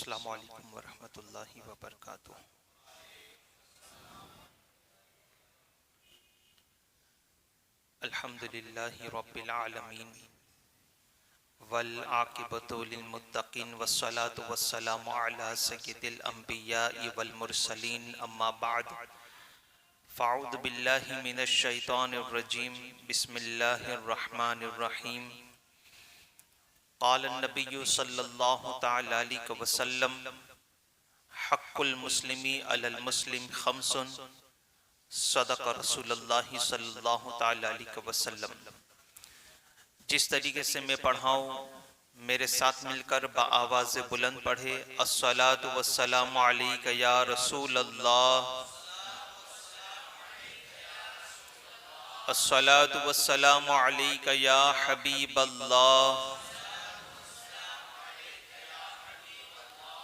अस्सलामु अलैकुम वरहमतुल्लाहि वबरकातुह। अल्हम्दुलिल्लाहि रब्बिल आलमीन वल आकिबतु लिल मुत्तकीन वस्सलातु वस्सलामु अला सय्यिदिल अंबियाइ वल मुरसलीन अम्मा बाद फ़अऊज़ु बिल्लाहि मिनश शैतानिर रजीम बिस्मिल्लाहिर रहमानिर रहीम। क़ाल नबिय्यु सल्लल्लाहु तआला अलैहि वसल्लम हक़्क़ुल मुस्लिमी अलल मुस्लिम खम्सुन सदक़ रसूलुल्लाहि सल्लल्लाहु तआला अलैहि वसल्लम। जिस तरीके से मैं पढ़ाऊँ मेरे साथ मिलकर बाआवाज़ बुलंद पढ़े। अस्सलातु वस्सलामु अलैका या रसूलल्लाह, अस्सलातु वस्सलामु अलैका या हबीबल्लाह,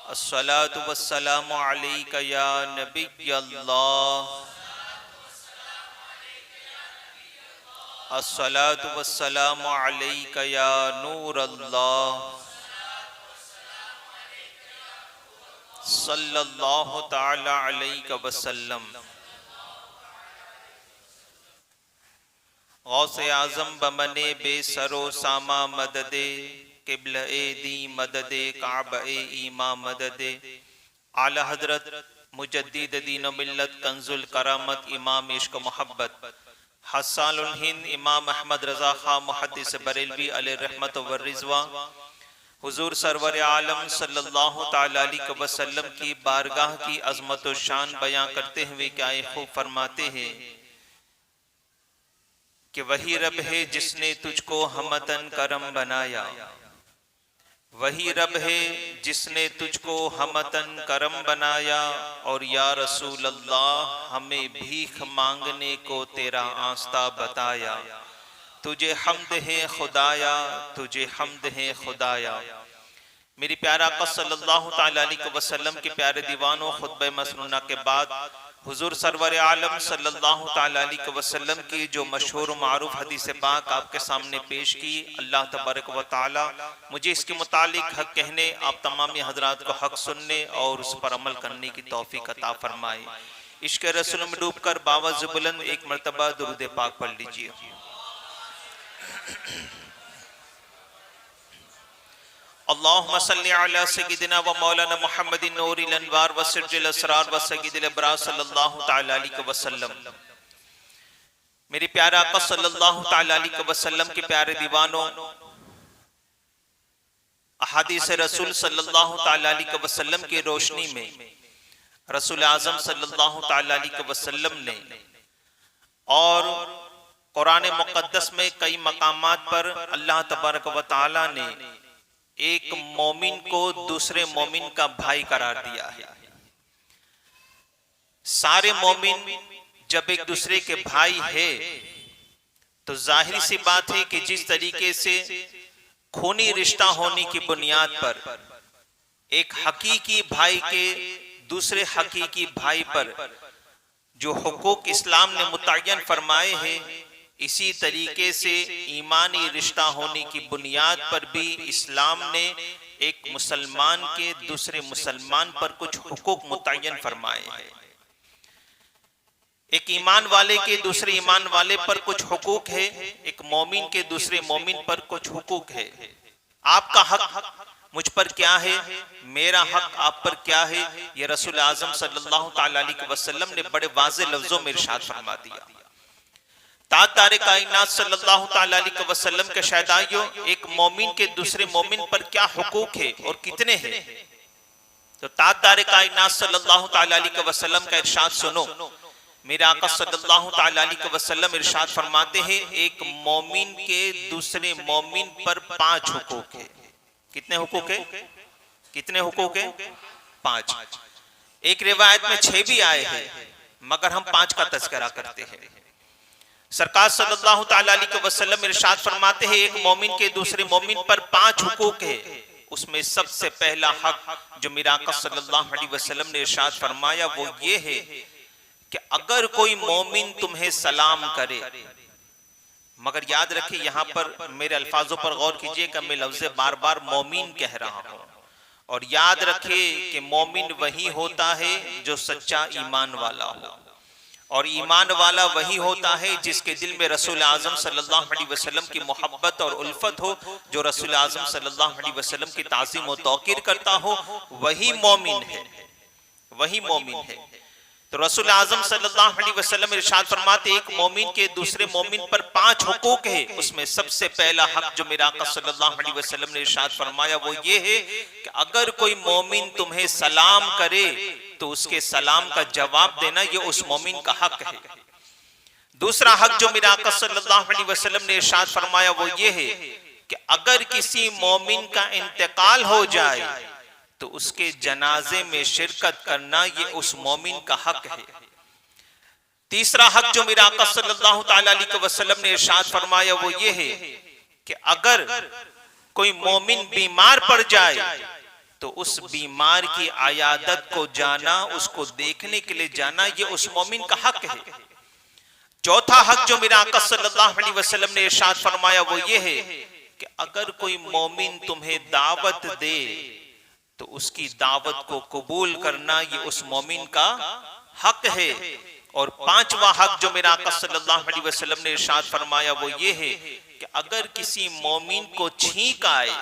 अस्सलातु वस्सलामु अलैका या नबियल्लाह, अस्सलातु वस्सलामु अलैका या नूरल्लाह, सल्लल्लाहु तआला अलैहि वसल्लम। गौसे आज़म बमने बेसरो सामा मददे, किबल ए दी मददे काब ए ईमा मददे। आला हजरत मुजद्दिद दीन मिल्लत कंजुल करामत इमाम इश्क मोहब्बत हस्सानुल हिंद इमाम अहमद रज़ा खां मुहद्दिस बरेलवी अलैहि रहमत व रिज़वा हुजूर सरवर आलम सल्लल्लाहु तआला अलैहि वसल्लम की बारगाह की अज़मत व शान बयां करते हुए क्या खूब फरमाते हैं कि वही रब है जिसने तुझको हमतन करम बनाया, वही रब है जिसने तुझको हमतन करम बनाया। और या रसूल अल्लाह हमें भीख मांगने को तेरा आस्ता बताया। तुझे हम्द है खुदाया, तुझे हम्द है खुदाया। मेरी प्यारा आका सल्लल्लाहु तआला अलैहि वसल्लम के प्यारे दीवानों, खुतबे मसनूना के बाद हुजूर सरवर आलम सल्लल्लाहु तआला अलैहि वसल्लम की जो मशहूर मारूफ हदीस पाक आपके सामने पेश की, अल्लाह तबारक व तआला मुझे इसके मुतालिक हक कहने, आप तमाम हजरात को हक सुनने और उस पर अमल करने की तौफीक अता फरमाए। इश्क रसूल में डूबकर बावज़ बुलंद एक मरतबा दुरूद पाक पढ़ लीजिए। अल्लाहुम्मा सल्लि अला सय्यिदिना व मौलाना मुहम्मदिन नूरिल अनवार व सिरजिल असरार व सय्यिदिल अबरार सल्लल्लाहु तआला अलैहि वसल्लम। मेरे प्यारे आका सल्लल्लाहु तआला अलैहि वसल्लम के प्यारे दीवानों, अहादीस रसूल सल्लल्लाहु तआला अलैहि वसल्लम की रोशनी में रसूल आज़म सल्लल्लाहु तआला अलैहि वसल्लम ने और कुरान मुक़द्दस में कई मकामात पर अल्लाह तबारक व तआला ने एक मोमिन को दूसरे मोमिन का भाई करार दिया है। सारे मोमिन जब एक दूसरे के भाई है तो जाहिर सी बात है कि जिस तरीके से खूनी रिश्ता होने की बुनियाद पर एक हकीकी भाई के दूसरे हकीकी भाई पर जो हुकूक इस्लाम ने मुतय्यन फरमाए हैं, इसी तरीके से ईमानी रिश्ता होने की बुनियाद पर भी इस्लाम ने एक मुसलमान के दूसरे मुसलमान पर कुछ हुकूक मुतय्यन फरमाए हैं। एक ईमान वाले के दूसरे ईमान वाले पर कुछ हुकूक है, एक मोमिन के दूसरे मोमिन पर कुछ हुकूक है। आपका हक मुझ पर क्या है, मेरा हक आप पर क्या है, ये रसूल आज़म सल्लल्लाहु तआला अलैहि वसल्लम ने बड़े वाज़ेह लफ्जों में इरशाद फरमा दिया। ताज़दार कायनात सल्लल्लाहु तआला अलैहि वसल्लम के शहदाइयों, एक मोमिन के दूसरे मोमिन पर क्या हुकूक है और कितने हैं, तो ताज़दार कायनात सल्लल्लाहु तआला अलैहि वसल्लम का इरशाद सुनो। मेरे आका सल्लल्लाहु तआला अलैहि वसल्लम इरशाद फरमाते हैं, एक मोमिन के दूसरे मोमिन पर 5 हुकूक है। कितने हुकूक है? कितने हुकूक है? 5। एक रिवायत में 6 भी आए हैं, मगर हम 5 का तज़किरा करते हैं। सरकार सल्लल्लाहु तआला अलैहि वसल्लम इरशाद फरमाते हैं, एक मोमिन के दूसरे मोमिन पर 5 हुकूक है। उसमें सबसे पहला हक जो मेरे आका सल्लल्लाहु अलैहि वसल्लम ने इरशाद फरमाया वो ये है कि अगर कोई मोमिन तुम्हें सलाम करे, मगर याद रखिए यहाँ पर मेरे अल्फाजों पर गौर कीजिएगा, मैं लफ्ज़ बार बार मोमिन कह रहा हूँ और याद रखे कि मोमिन वही होता है जो सच्चा ईमान वाला हो, और ईमान वाला वही होता है जिसके दिल में रसूल आजम सल्लल्लाहु अलैहि वसल्लम की मोहब्बत और उल्फत हो, जो रसूल आजम सल्लल्लाहु अलैहि वसल्लम की ताज़ीम और तौकीर करता हो, वही मोमिन है, वही मोमिन है। तो रसूल आजम सल्लल्लाहु अलैहि वसल्लम इरशाद फरमाते एक मोमिन के दूसरे मोमिन पर 5 हुकूक है। उसमें सबसे पहला हक जो मेरे आका सल्लल्लाहु अलैहि वसल्लम ने इरशाद फरमाया वो ये है कि अगर कोई मोमिन तुम्हें सलाम करे तो उसके सलाम का जवाब देना ये उस मोमिन का हक है। दूसरा हक जो मेरे आका सल्लल्लाहु अलैहि वसल्लम ने इरशाद फरमाया वो ये है कि अगर किसी मोमिन का इंतकाल हो जाए तो उसके जनाजे में शिरकत करना ये उस मोमिन का हक है। तीसरा हक जो मेरे आका सल्लल्लाहु ताला अलैहि वसल्लम ने इरशाद फरमाया वो ये है कि अगर कोई मोमिन बीमार पड़ जाए तो उस बीमार की आयादत को जाना, उसको देखने के लिए जाना, ये उस मोमिन का हक है। चौथा हक जो मेरे आका सल्लल्लाहु अलैहि वसल्लम ने इरशाद फरमाया वो ये है कि अगर कोई मोमिन तुम्हें दावत दे तो उसकी दावत को कबूल करना ये उस मोमिन का हक है। और पांचवा हक जो मेरा आका सल्लल्लाहु अलैहि वसल्लम ने इरशाद फरमाया वो ये है कि अगर किसी मोमिन को छींक आए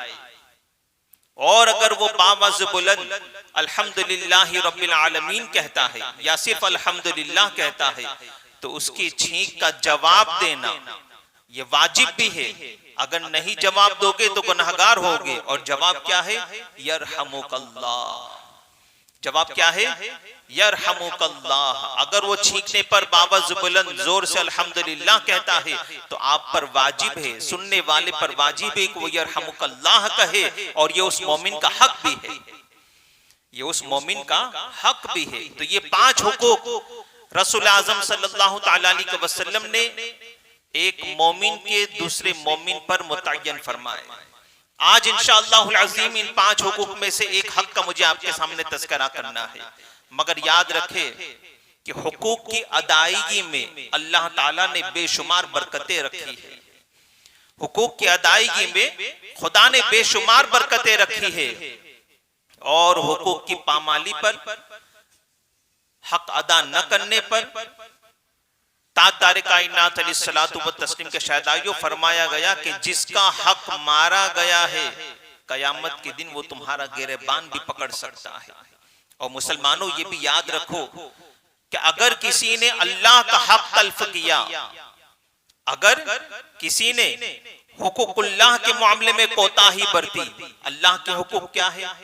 और अगर वो बावज़ बुलंद अल्हम्दुलिल्लाहि रब्बिल आलमीन कहता है या सिर्फ अल्हम्दुलिल्लाह कहता है तो उसकी छींक का जवाब देना ये वाजिब भी है। अगर नहीं जवाब दोगे तो गुनहगार होगे। और जवाब क्या है? यरहमुकल्लाह। जवाब क्या है? यरहमुकल्लाह। अगर वो छींकने पर बावज़ बुलंद जोर से अल्हम्दुलिल्लाह कहता है तो आप पर वाजिब है, सुनने वाले पर वाजिब है कि वो यरहमुकल्लाह कहे, और ये उस मोमिन का हक भी है, ये उस मोमिन का हक भी है। तो ये 5 हुकूक रसूल आज़म सल्लल्लाहु ताला अलैहि वसल्लम ने एक मोमिन के दूसरे मोमिन पर मुतय्यन फरमाए। आज इंशाअल्लाहुल अज़ीम इन 5 हुकूक में से एक हक का मुझे आपके सामने तज़किरा करना है। मगर याद रखे कि हुकूक की अदायगी में अल्लाह ताला ने बेशुमार बरकतें रखी है। हुकूक की अदायगी में खुदा ने बेशुमार बरकतें रखी है, और हुकूक की पामाली पर, हक अदा न करने पर ताजदार कायनात अलैहिस्सलातु व तस्लीम के शहदाइयों फरमाया गया कि जिसका हक मारा गया है कयामत के दिन वो तुम्हारा गिरबान भी पकड़ सकता है। और मुसलमानों ये भी याद रखो कि अगर किसी ने अल्लाह का हक तल्फ किया, अगर किसी ने हुकूकुल्लाह के मामले में कोताही बरती, अल्लाह के हुकूक क्या है?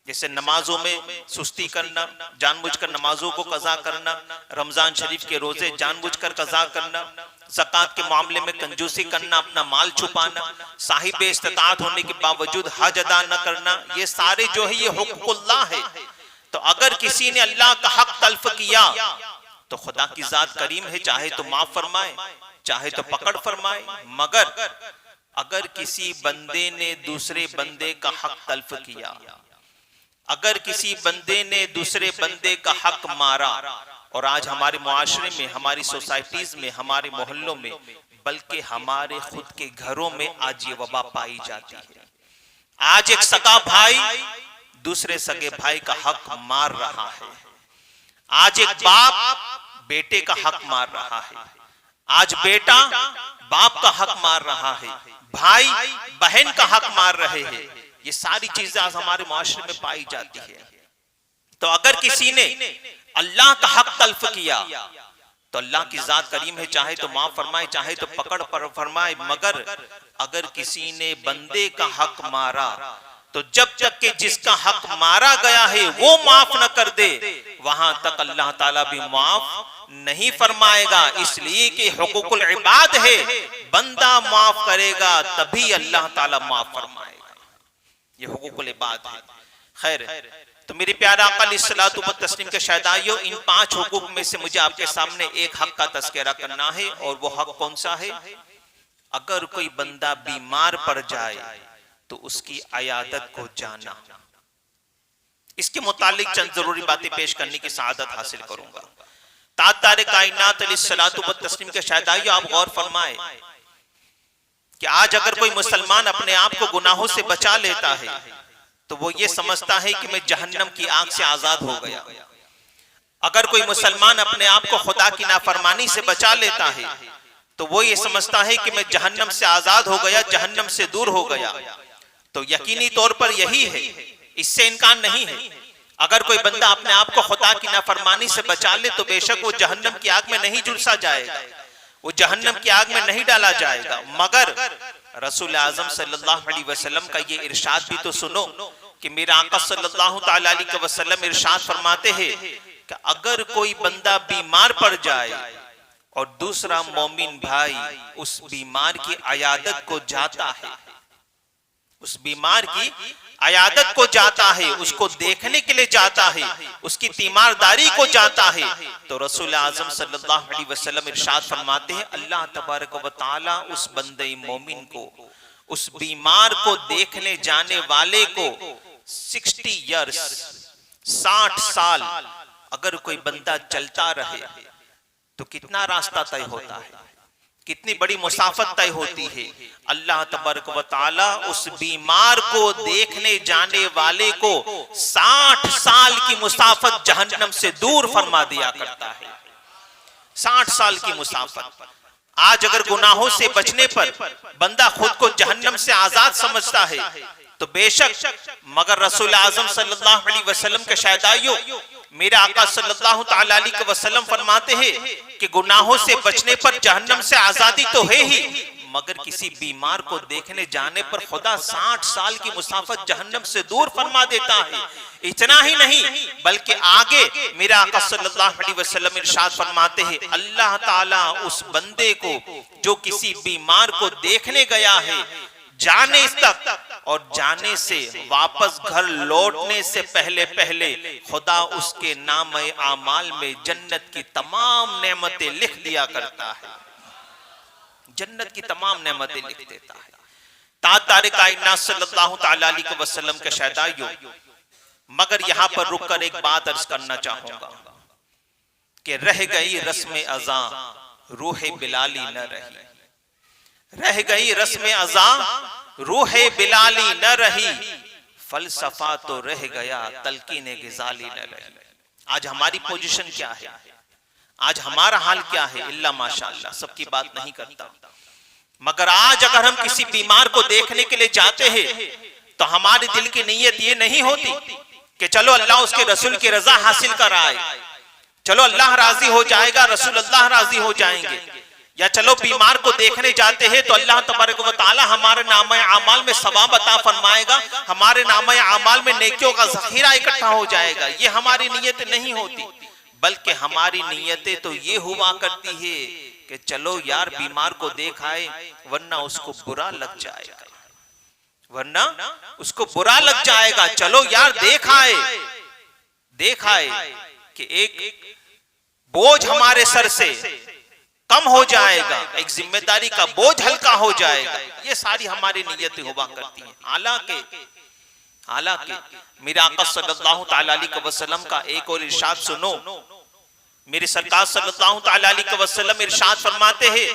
जैसे नमाजों में सुस्ती करना, जानबूझकर नमाजों को कज़ा करना, रमजान शरीफ के रोजे जानबूझकर कज़ा करना, ज़कात के मामले में कंजूसी करना, अपना माल छुपाना, साहिब इस्तिताअत होने के बावजूद हज अदा न करना, ये सारे जो है ये हुकूकुल्लाह है। तो अगर किसी ने अल्लाह का हक तल्फ किया तो खुदा की जात करीम है, चाहे तो माफ फरमाए चाहे तो पकड़ फरमाए। मगर अगर किसी बंदे ने दूसरे बंदे का हक तल्फ किया, अगर किसी बंदे ने दूसरे बंदे का हक मारा, और आज हमारे मुआशरे में, हमारी सोसाइटीज में, हमारे मोहल्लों में, बल्कि हमारे खुद के घरों में आज ये वबा पाई जाती है। आज एक सगा भाई दूसरे सगे भाई का हक मार रहा है। आज एक बाप बेटे का हक मार रहा है। आज बेटा बाप का हक मार रहा है, भाई बहन का हक मार रहे हैं। ये सारी चीजें आज हमारे मुआशरे में पाई जाती है। तो अगर किसी ने अल्लाह का हक तल्फ किया तो अल्लाह की जात करीम है, चाहे तो माफ फरमाए चाहे तो पकड़ पर फरमाए। मगर अगर किसी ने बंदे का हक मारा तो जब तक कि जिसका हक मारा गया है वो माफ न कर दे, वहां तक अल्लाह ताला भी माफ नहीं फरमाएगा। इसलिए कि हुकूकुल इबाद है, बंदा माफ करेगा तभी अल्लाह ताला माफ फरमाएगा। ये हुकूकुल इबाद है। खैर, तो मेरे प्यारे आका अलैहिस्सलातु व तस्लीम के शहदाइयों, इन 5 हुकूक में से मुझे आपके सामने एक हक का तज़किरा करना है। और वो हक कौन सा है? अगर कोई बंदा बीमार पड़ जाए तो उसकी अयादत को जाना। इसके मुतालिक चंद जरूरी बातें पेश करने की सआदत हासिल करूंगा। ताजदार कायनात अलैहिस्सलातु व तस्लीम के शहदाइयों, आप गौर फरमाए कि आज अगर कोई मुसलमान अपने आप को गुनाहों से बचा लेता है तो वो ये समझता है कि मैं जहन्नम की आग से आजाद हो गया। अगर कोई मुसलमान अपने आप को खुदा की नाफरमानी से बचा लेता है तो वो ये समझता है कि मैं जहन्नम से आजाद हो गया, जहन्नम से दूर हो गया। तो यकीनी तौर पर यही है, इससे इनकार नहीं है। अगर कोई बंदा अपने आप को खुदा की नाफरमानी से बचा ले तो बेशक वो जहन्नम की आग में नहीं झुलसा जाएगा, वो जहन्नम की आग में नहीं डाला जाएगा। मगर रसूल आजम सल्लल्लाहु अलैहि वसल्लम का ये इरशाद भी तो सुनो कि मेरा आका सल्लल्लाहु ताला अलैहि वसल्लम इरशाद फरमाते हैं कि अगर कोई बंदा बीमार पड़ जाए और दूसरा मोमिन भाई उस बीमार की अयादत को जाता है, उस बीमार की अयादत को जाता है, उसको देखने के लिए जाता है, उसकी तीमारदारी को जाता है, तो रसूल आजम सल्लल्लाहु अलैहि वसल्लम इरशाद फरमाते हैं अल्लाह तबारक व तआला उस बंदे मोमिन को, उस बीमार को देखने जाने वाले को 60 ईयर्स 60 साल अगर कोई बंदा चलता रहे तो कितना रास्ता तय होता है, कितनी बड़ी मुसाफत तय होती है। अल्लाह तबारक व तआला उस बीमार को देखने जाने वाले को 60 साल की मुसाफत जहन्नम से दूर फरमा दिया करता है। 60 साल की मुसाफत। आज अगर गुनाहों से बचने पर बंदा खुद को जहन्नम से आजाद समझता है तो बेशक, मगर रसूल आजम सल्लल्लाहु अलैहि वसल्लम के शहदाइयों मेरे आका सल्लल्लाहु ताला अलैहि वसल्लम फरमाते हैं कि गुनाहों से बचने पर जहन्नम से आजादी तो है ही, मगर किसी बीमार को देखने जाने पर खुदा 60 साल की मुसाफत जहन्नम से दूर फरमा देता है। इतना ही नहीं बल्कि आगे मेरे आका सल्लल्लाहु अलैहि वसल्लम इरशाद फरमाते हैं अल्लाह ताला उस बंदे को जो किसी बीमार को देखने गया है, जाने तक और जाने से वापस घर लौटने से पहले पहले खुदा उसके नाम आमाल में जन्नत की तमाम नेमतें लिख दिया करता है, जन्नत की तमाम नेमतें लिख देता है। तारे कायनात सल्लल्लाहु ताला अलैहि वसल्लम के शहदाइयों, मगर यहां पर रुककर एक बात अर्ज करना चाहूंगा कि रह गई रस्म अज़ा रूह बिलाली न रही, रह गई रस्म अज़ा रूह बिलाली न रही, फलसफा तो रह गया तलकीन गिजाली न रही। आज हमारी पोजीशन क्या है, आज हमारा हाल क्या है? इल्ला माशाअल्लाह, सबकी बात नहीं करता, मगर आज अगर हम किसी बीमार को देखने के लिए जाते हैं तो हमारे दिल की नीयत ये नहीं होती कि चलो अल्लाह उसके रसूल की रजा हासिल कर आए, चलो अल्लाह राजी हो जाएगा, रसूल अल्लाह राजी हो जाएंगे, या चलो बीमार को देखने जाते हैं तो अल्लाह तबारक व तआला हमारे नाम आमाल में सवाब अता फरमाएगा, हमारे नाम आमाल में नेकियों का ज़ख़ीरा इकट्ठा हो जाएगा। ये हमारी नीयत नहीं होती, बल्कि हमारी नीयतें तो ये हुआ करती है कि चलो यार बीमार को देख आए वरना उसको बुरा लग जाएगा, वरना उसको बुरा लग जाएगा, चलो यार देख आए कि एक बोझ हमारे सर से कम हो जाएगा, एक जिम्मेदारी का बोझ हल्का हो जाएगा। ये सारी हमारी नीयतें हुआ करती हैं। हालांकि मेरे आका सल्लल्लाहु ताला अलैहि वसल्लम का एक और इरशाद सुनो। मेरे सरकार सल्लल्लाहु ताला अलैहि वसल्लम इरशाद फरमाते हैं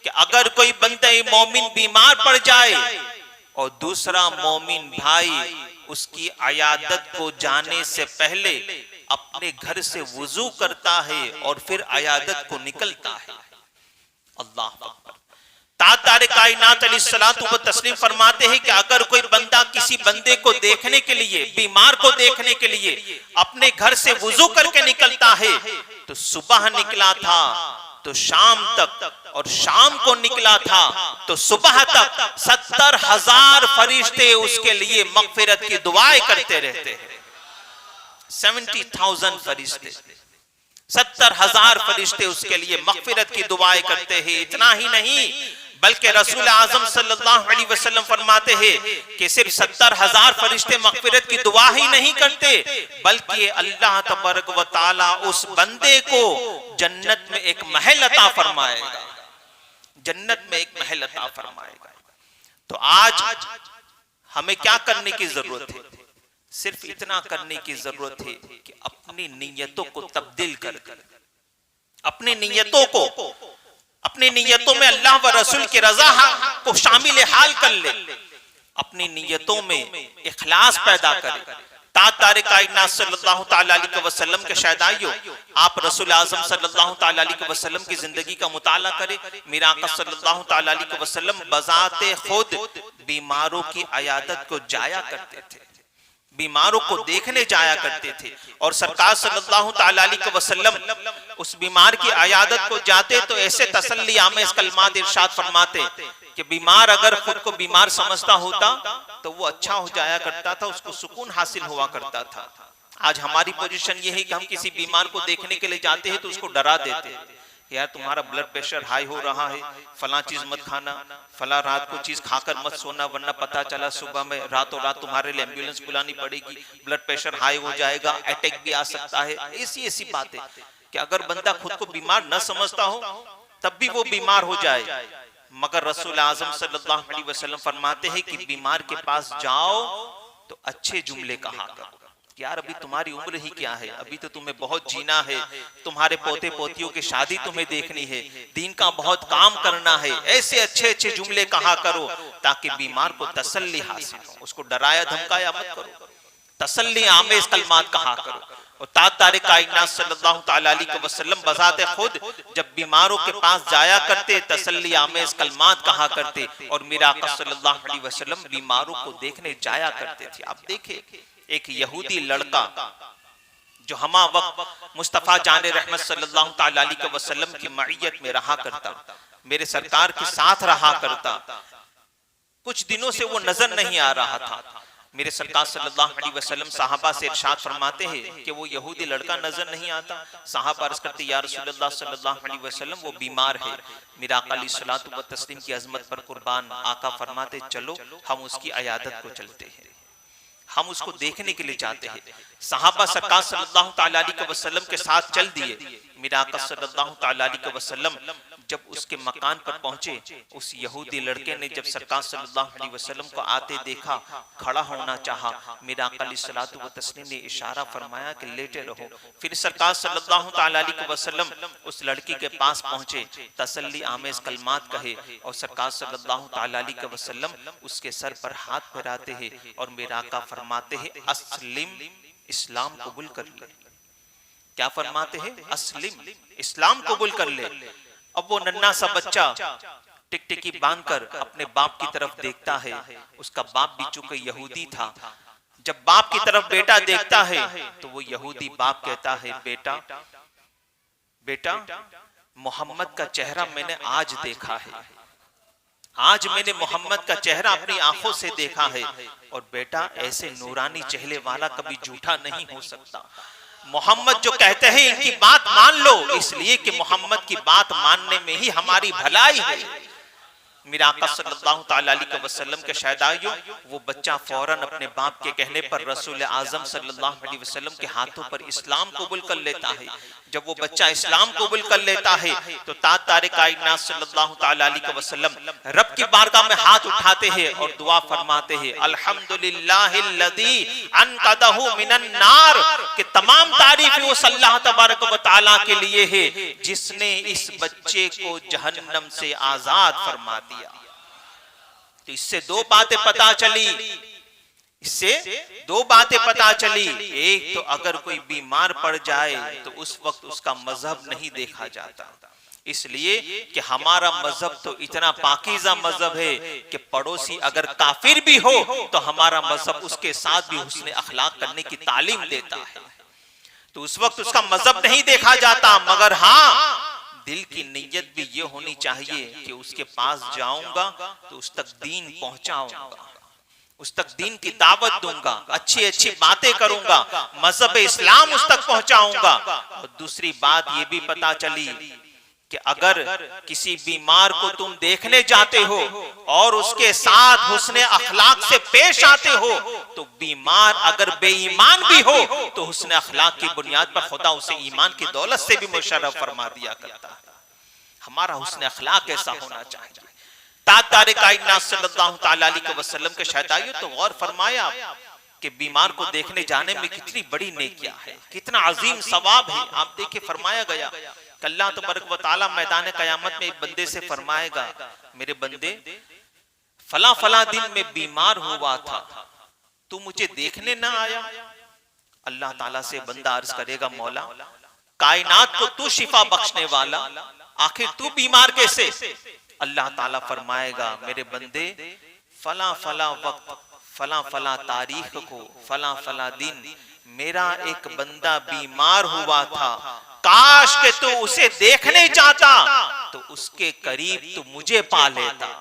कि अगर कोई बंदा मोमिन बीमार पड़ जाए और दूसरा मोमिन भाई उसकी अयादत को जाने से पहले अपने घर से वुजू करता है और फिर अयादत को निकलता है, अल्लाह अकबर। तारे कायनात अलैहिस्सलातु व तस्लीम फरमाते हैं कि अगर कोई बंदा किसी बंदे को देखने के लिए, बीमार को देखने के लिए अपने घर से वुजू करके निकलता है तो सुबह निकला था तो शाम तक, और शाम को निकला था तो सुबह तक 70,000 फरिश्ते उसके लिए मगफिरत की दुआएं करते रहते हैं। 70,000 फरिश्ते, 70,000 फरिश्ते उसके लिए मगफिरत की दुआएं करते हैं। इतना ही नहीं बल्कि रसूल आजम सल्लल्लाहु अलैहि वसल्लम फरमाते हैं कि सिर्फ 70,000 फरिश्ते मगफिरत की दुआ ही नहीं करते, बल्कि अल्लाह तबारक व तआला उस बंदे को जन्नत में एक महल अता फरमाएगा, जन्नत में एक महल अता फरमाएगा। तो आज हमें क्या करने की जरूरत है? सिर्फ इतना करने की जरूरत है कि अपनी नीयतों को तब्दील कर, अपनी नीयतों में अल्लाह व रसूल की रजा को शामिल हाल कर ले। अपनी नियतों में इखलास पैदा करे। ताजदार कायनात सल्लल्लाहु तआला अलैहि वसल्लम के शहदाइयों, आप रसूल आज़म सल्लल्लाहु तआला अलैहि वसल्लम की जिंदगी का मुताला करें। मेरा आका सल्लल्लाहु तआला अलैहि वसल्लम बजाते खुद बीमारों की अयादत को जाया करते थे, बीमारों को देखने जाया करते थे। और सरकार सल्लल्लाहु तआला अलैहि वसल्लम उस बीमार की अयादत को जाते तो ऐसे तसल्ली आमेज़ कलमात इरशाद फरमाते कि बीमार अगर खुद को बीमार समझता होता तो वो अच्छा हो जाया करता था, उसको सुकून हासिल हुआ करता था। आज हमारी पोजीशन ये है कि हम किसी बीमार को देखने के लिए जाते हैं तो उसको डरा देते हैं, यार तुम्हारा ब्लड प्रेशर हाई हो रहा है, फला चीज मत खाना, फला रात को चीज खाकर मत सोना, वरना पता चला सुबह में रातों रात तुम्हारे लिए एम्बुलेंस बुलानी पड़ेगी, ब्लड प्रेशर हाई हो जाएगा, अटैक भी आ सकता है। ऐसी ऐसी बातें कि अगर बंदा खुद को बीमार न समझता हो तब भी वो बीमार हो जाए। मगर रसूल आज़म सल्लल्लाहु अलैहि वसल्लम फरमाते हैं कि बीमार के पास जाओ तो अच्छे जुमले कहा करो। यार अभी तुम्हारी उम्र ही क्या है, अभी तो तुम्हें बहुत जीना है, तुम्हारे पोते पोतियों की शादी तुम्हें देखनी है, दीन का बहुत काम करना है। ऐसे अच्छे अच्छे जुमले कहा करो ताकि बीमार को तसल्ली हासिल हो, उसको डराया धमकाया मत करो, तसल्ली आमेज़ कलमात कहा करो। और ताजदार कायनात सल्लल्लाहु तआला अलैहि वसल्लम बजाते खुद जब बीमारों के पास जाया करते तसल्ली आमेज़ कलमात कहा करते। और मेरा आका सल्लल्लाहु अलैहि वसल्लम बीमारों को देखने जाया करते थे। आप देखें एक यहूदी लड़का जो हमा वक्त मुस्तफा जान रहमत सल्लल्लाहु तआला अलैहि वसल्लम की मईयत में रहा करता, मेरे सरकार के साथ रहा करता, कुछ दिनों से वो नजर नहीं आ रहा था। मेरे सरकार सल्लल्लाहु अलैहि वसल्लम साहबा से इरशाद फरमाते हैं कि वो यहूदी लड़का नजर नहीं आता। साहबा अर्ज करते या रसूलल्लाह सल्लल्लाहु अलैहि वसल्लम वो बीमार है। मेरा आका अलैहिस्सलातु व तस्लीम की अजमत पर कुर्बान, आका फरमाते चलो हम उसकी अयादत को चलते हैं, हम उसको देखने के लिए जाते हैं। साहबा सरकार सल्लल्लाहु तआला अलैहि वसल्लम के साथ चल दिए। मेरा आका सल्लल्लाहु तआला अलैहि वसल्लम जब उसके मकान पर पहुंचे, उस यहूदी लड़के ने जब सरकार सल्लल्लाहु अलैहि वसल्लम को आते देखा, खड़ा होना चाहा। मेरा आका अलैहिस्सलातु व तस्लीम ने इशारा फरमाया कि लेटे रहो। फिर सरकार सल्लल्लाहु तआला अलैहि वसल्लम उस लड़की के पास पहुंचे, तसल्ली आमेज़ कलमात कहे और सरकार सल्लल्लाहु तआला अलैहि वसल्लम उसके सर पर हाथ फेराते हैं और मेरा आका फरमाते हैं अस्लिम, इस्लाम कबूल कर ले। क्या फरमाते हैं? अस्लिम, इस्लाम कबूल कर ले। अब वो नन्हा सा बच्चा टिकटिकी बांधकर अपने बाप की तरफ देखता है। उसका बाप भी चूंकि यहूदी था, जब बाप की तरफ बेटा देखता है तो वो यहूदी बाप कहता है बेटा बेटा मोहम्मद का चेहरा मैंने आज देखा है, आज मैंने मोहम्मद का चेहरा अपनी आंखों से देखा है, और बेटा ऐसे नूरानी चेहरे वाला कभी झूठा नहीं हो सकता। मोहम्मद जो कहते हैं इनकी बात मान लो, इसलिए कि मोहम्मद की बात मानने में ही हमारी भलाई है। मेरा आका सल्लल्लाहु तआला अलैहि वसल्लम के शहदाइयों, वो बच्चा फौरन अपने बाप के कहने पर रसूल आज़म सल्लल्लाहु अलैहि वसल्लम के हाथों पर इस्लाम कबूल कर लेता है। जब वो बच्चा इस्लाम कबूल कर लेता है तो ताजदार कायनात सल्लल्लाहु तआला अलैहि वसल्लम रब की बारगाह में हाथ उठाते हैं और दुआ फरमाते हैं अल्हम्दुलिल्लाहिल्लज़ी अनक़दहु मिनन नार, कि तमाम तारीफ उस अल्लाह तबारक व तआला के लिए है जिसने इस बच्चे को जहन्नम से आजाद फरमा दिया। तो इससे दो बातें पता चली, इससे दो बातें पता चली। एक तो अगर कोई बीमार पड़ जाए तो उस वक्त उसका मजहब नहीं देखा जाता, इसलिए कि हमारा मजहब तो इतना पाकीज़ा मजहब है कि पड़ोसी अगर काफिर भी हो तो हमारा मजहब उसके साथ भी हुस्न अखलाक करने की तालीम देता है। तो उस वक्त उसका मजहब नहीं देखा जाता, मगर हाँ दिल की नीयत भी ये होनी चाहिए कि उसके पास जाऊंगा तो उस तक दीन पहुंचाऊंगा, उस तक दीन की दावत दूंगा, अच्छी अच्छी बातें करूंगा, मजहब इस्लाम उस तक पहुंचाऊंगा। और दूसरी बात ये भी पता चली कि अगर किसी बीमार को तुम देखने जाते हो और उसके साथ हुस्ने अखलाक से पेश आते हो तो बीमार अगर बेईमान भी हो तो हुस्ने अखलाक की बुनियाद पर खुदा उसे ईमान की दौलत से भी मुशर्रफ फरमा दिया करता है। हमारा हुस्ने अखलाक ऐसा होना चाहिए। ताजदार कायनात सल्लल्लाहु तआला अलैहि वसल्लम के शहदाइयों, तो गौर फरमाया कि बीमार को देखने जाने में कितनी बड़ी नेकियां है, कितना अजीम सवाब है। आप देखिए फरमाया गया कि अल्लाह तबारक व तआला मैदान क़यामत में एक बंदे से फरमाएगा मेरे बंदे फला फला दिन में बीमार हुआ था, तू मुझे देखने ना आया। अल्लाह ताला से बंदा अर्ज करेगा, मौला कायनात को तू शिफा बख्शने वाला, आखिर तू बीमार कैसे? अल्लाह ताला फरमाएगा, मेरे बंदे फला फला वक्त, फला फला तारीख को, फला फला दिन मेरा एक बंदा बीमार हुआ था, काश के तू उसे देखने जाता तो उसके करीब तू मुझे पा लेता,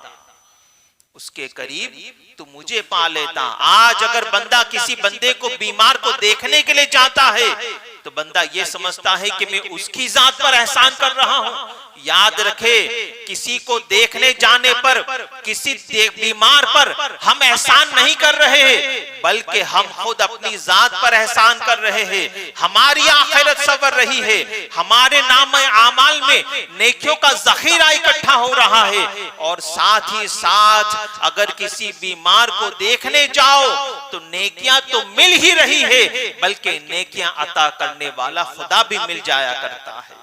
उसके करीब तू मुझे पा लेता। आज अगर बंदा किसी बंदे को बीमार को देखने के लिए जाता है तो बंदा ये समझता है कि मैं उसकी जात पर एहसान कर रहा हूं। याद रखे, किसी को देखने जाने पर, किसी बीमार पर हम एहसान नहीं कर रहे हैं, बल्कि हम खुद अपनी जात पर एहसान कर रहे हैं। हमारी आखिरत संवर रही है, हमारे नाम आमाल में नेकियों का जखीरा इकट्ठा हो रहा है, और साथ ही साथ अगर किसी बीमार को देखने जाओ तो नेकियां तो मिल ही रही है, बल्कि नेकियां अता करने वाला खुदा भी मिल जाया करता है,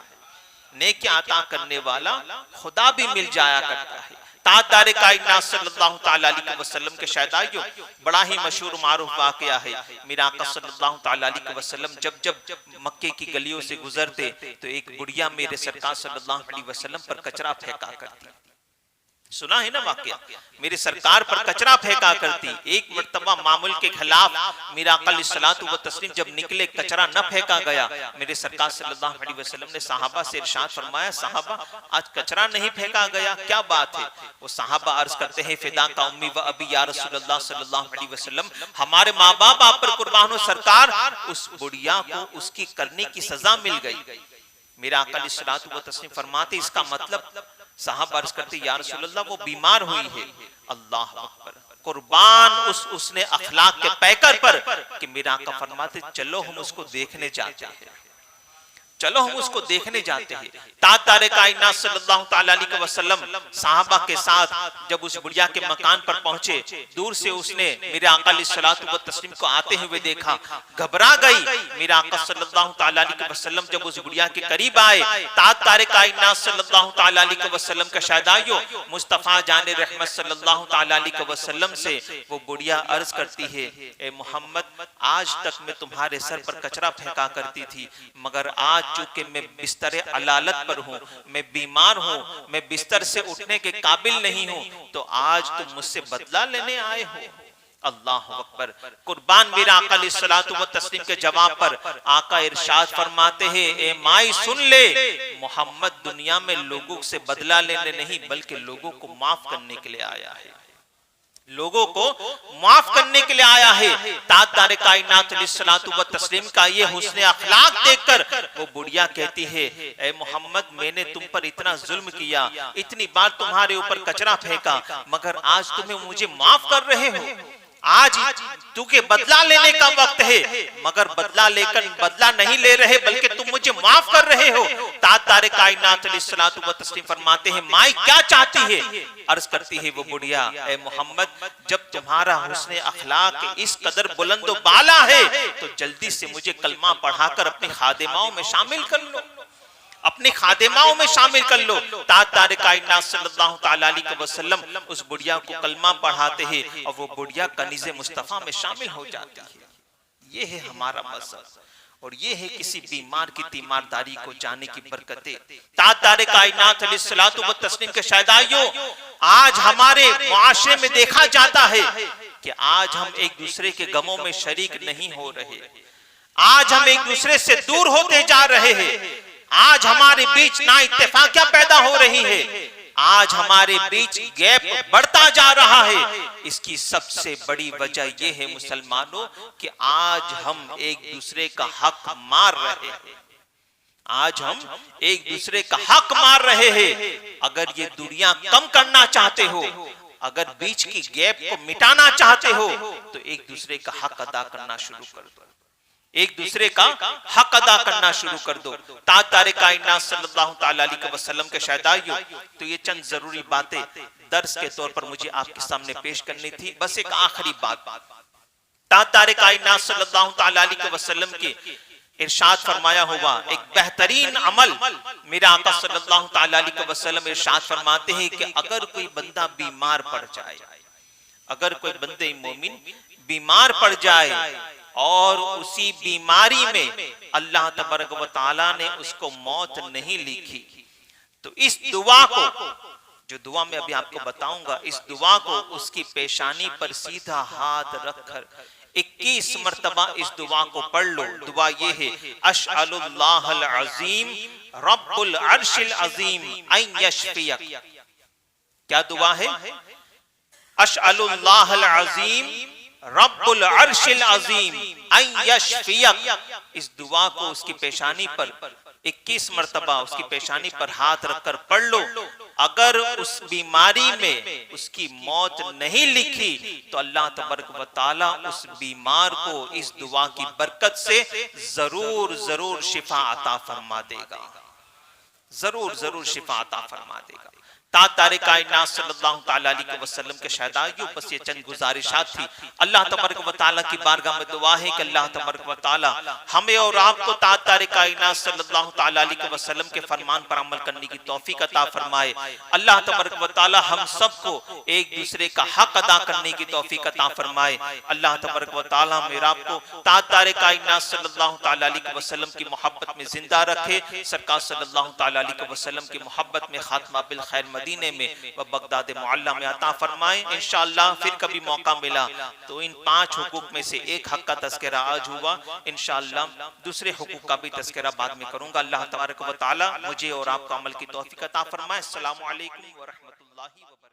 नेकियां अता करने वाला खुदा भी मिल जाया करता है। ताजदार कायनात सल्लल्लाहु तआला अलैहि वसल्लम के शहदाइयों, बड़ा ही मशहूर मारूफ वाकया है। मेरा आका सल्लल्लाहु तआला अलैहि वसल्लम जब जब मक्के की गलियों से गुजरते तो एक बुढ़िया मेरे सरकार सल्लल्लाहु अलैहि वसल्लम पर कचरा फेंका करती। सुना है ना वाकया, मेरे सरकार पर कचरा फेंका करती। एक मर्तबा मामूल के खिलाफ मेरा आका अलैहिस्सलातु व तस्लीम जब निकले, कचरा न फेंका गया, मेरे सरकार सल्लल्लाहु अलैहि वसल्लम ने साहबा से इरशाद फरमाया, साहबा आज कचरा नहीं फेंका गया, क्या बात है? वो साहबा अर्ज करते हैं, फिदा का उम्मी व अबी या रसूलुल्लाह सल्लल्लाहु अलैहि वसल्लम, हमारे माँ बाप आप पर कुर्बान हो सरकार। उस बुढ़िया को उसकी करने की सजा मिल गई। मेरा आका अलैहिस्सलातु व तस्लीम फरमाते, इसका मतलब? साहब अर्ज करते, या रसूलल्लाह वो बीमार हुई है। अल्लाह अकबर, कुर्बान उसने अखलाक के पैकर पर कि मेरा आका फरमाते, चलो हम उसको देखने जाते हैं, चलो हम उसको देखने जाते हैं। ताजदार कायनात सल्लल्लाहु तआला अलैहि वसल्लम साहबा के साथ जब उस बुढ़िया के मकान पर पहुंचे, दूर से उसने मेरे आका अलैहिस्सलातु व तस्लीम को आते हुए देखा, घबरा गई। मेरे आका सल्लल्लाहु तआला अलैहि वसल्लम जब उस बुढ़िया के करीब आए, ताजदार कायनात सल्लल्लाहु तआला अलैहि वसल्लम का शहदाइयों मुस्तफा जान रहमत सल्लल्लाहु तआला अलैहि वसल्लम से वो बुढ़िया अर्ज करती है, ए मोहम्मद, आज तक मैं तुम्हारे सर पर कचरा फेंका करती थी, मगर आज चूंकि मैं बिस्तर अलालत पर हूँ, मैं बीमार हूँ, मैं बिस्तर से उठने के काबिल नहीं हूँ, तो आज तुम मुझसे बदला लेने आए हो। अल्लाह अकबर, कुर्बान मेरा आका अलैहिस्सलातु व तस्लीम के जवाब पर आका इरशाद फरमाते हैं, ए माई सुन ले, मोहम्मद दुनिया में लोगों से बदला लेने नहीं बल्कि लोगों को माफ करने के लिए आया है, लोगों को माफ करने के लिए आया है। ताजदार कायनात अलैहिस्सलातु व तस्लीम का ये हुस्न अखलाक देखकर वो बुढ़िया कहती है, ए मोहम्मद, मैंने तुम पर इतना जुल्म किया, इतनी बार तुम्हारे ऊपर कचरा फेंका, मगर आज तुम्हें मुझे माफ कर रहे हो। आज तुके बदला लेने का वक्त है, मगर बदला लेकर बदला नहीं ले रहे बल्कि तुम मुझे माफ कर रहे हो। ताजदार कायनात अलैहिस्सलातु व तस्लीम फरमाते हैं, माई क्या चाहती है? अर्ज करती है वो बुढ़िया, ए मोहम्मद, जब तुम्हारा हुस्न अखलाक इस कदर बुलंद व बाला है तो जल्दी से मुझे कलमा पढ़ाकर अपनी खादिमाओं में शामिल कर लो, अपने खादिमाओं में शामिल कर लो। ताजदार कायनात सल्लल्लाहु तआला अलैहि वसल्लम उस बुढ़िया को कलमा पढ़ाते हैं और वो बुढ़िया कनीज़े मुस्तफा में शामिल हो जाती है। ये है हमारा मज़हब और ये है किसी बीमार की तीमारदारी को जाने की बरकतें। ताजदार कायनात अलैहिस्सलातु व तस्लीम के शहदाइयों, आज हमारे मुआशरे में देखा जाता है कि आज हम एक दूसरे के गमों में शरीक नहीं हो रहे, आज हम एक दूसरे से दूर होते जा रहे हैं, आज हमारे बीच ना इत्तेफाकियां पैदा हो रही है, आज हमारे बीच गैप बढ़ता जा रहा है। इसकी सबसे बड़ी वजह यह है मुसलमानों कि आज हम एक दूसरे का हक मार रहे हैं, आज हम एक दूसरे का हक मार रहे हैं। अगर ये दूरियां कम करना चाहते हो, अगर बीच की गैप को मिटाना चाहते हो तो एक दूसरे का हक अदा करना शुरू कर दो, एक दूसरे का हक अदा करना शुरू कर दो। ताजदार कायनात सल्लल्लाहु तआला अलैहि वसल्लम के शहदाइयों, तो ये चंद जरूरी बातें दर्स के तौर पर मुझे आपके सामने पेश करनी थी। बस एक आखिरी बात, ताजदार कायनात सल्लल्लाहु तआला अलैहि वसल्लम के इरशाद फरमाया हुआ एक बेहतरीन अमल, मेरा आका सल्लल्लाहु तआला अलैहि वसल्लम इरशाद फरमाते हैं कि अगर कोई बंदा बीमार पड़ जाए, अगर कोई बंदे मोमिन बीमार पड़ जाए और उसी बीमारी में अल्लाह तबारक व तआला ने उसको मौत नहीं लिखी, तो इस दुआ को, जो दुआ मैं अभी आपको बताऊंगा, इस दुआ को उसकी पेशानी पर सीधा हाथ रखकर 21 मर्तबा इस दुआ को पढ़ लो। दुआ ये है, अशअलुल्लाहल अज़ीम रब्बुल अर्शिल अज़ीम अन यशफियक। क्या दुआ है? अशअलुल्लाहल अज़ीम रब्बुल अर्शिल अज़ीम अन यशफियक। इस दुआ को उसकी पेशानी पर 21 मर्तबा उसकी पेशानी पर हाथ रखकर पढ़ लो। अगर उस बीमारी में उसकी मौत नहीं लिखी तो अल्लाह तबारक व तआला उस बीमार को इस दुआ की बरकत से जरूर जरूर शिफा अता फरमा देगा, जरूर जरूर शिफा अता फरमा देगा। तारे कायनात सल्लल्लाहु तआला अलैहि वसल्लम के शहदाइयों पर ये चंद गुजारिशात थी। अल्लाह तबारक व तआला की बारगाह में दुआ है कि अल्लाह तबारक व तआला हमें और आपको तारे कायनात सल्लल्लाहु तआला अलैहि वसल्लम के फरमान पर अमल करने की तौफीक अता फरमाए। अल्लाह तबारक व तआला हम सबको एक दूसरे का हक अदा करने की तौफीक अता फरमाए। अल्लाह तबारक व तआला मेरा आपको तारे कायनात सल्लल्लाहु तआला अलैहि वसल्लम की मोहब्बत में जिंदा रखे। सरकार सल्लल्लाहु तआला अलैहि वसल्लम की मोहब्बत में खात्मा बिल खैर मदीने में व बगदाद मुअल्ला में अता फरमाए। इंशाअल्लाह फिर कभी मौका मिला तो इन 5 हुकूक में से एक हक का तज़किरा आज हुआ, इंशाअल्लाह दूसरे हुकूक का भी तज़किरा बाद में करूंगा। अल्लाह तबारक व तआला मुझे और आपको अमल की तौफीक अता फरमाए। अस्सलामु अलैकुम व रहमतुल्लाहि व बरकातहू।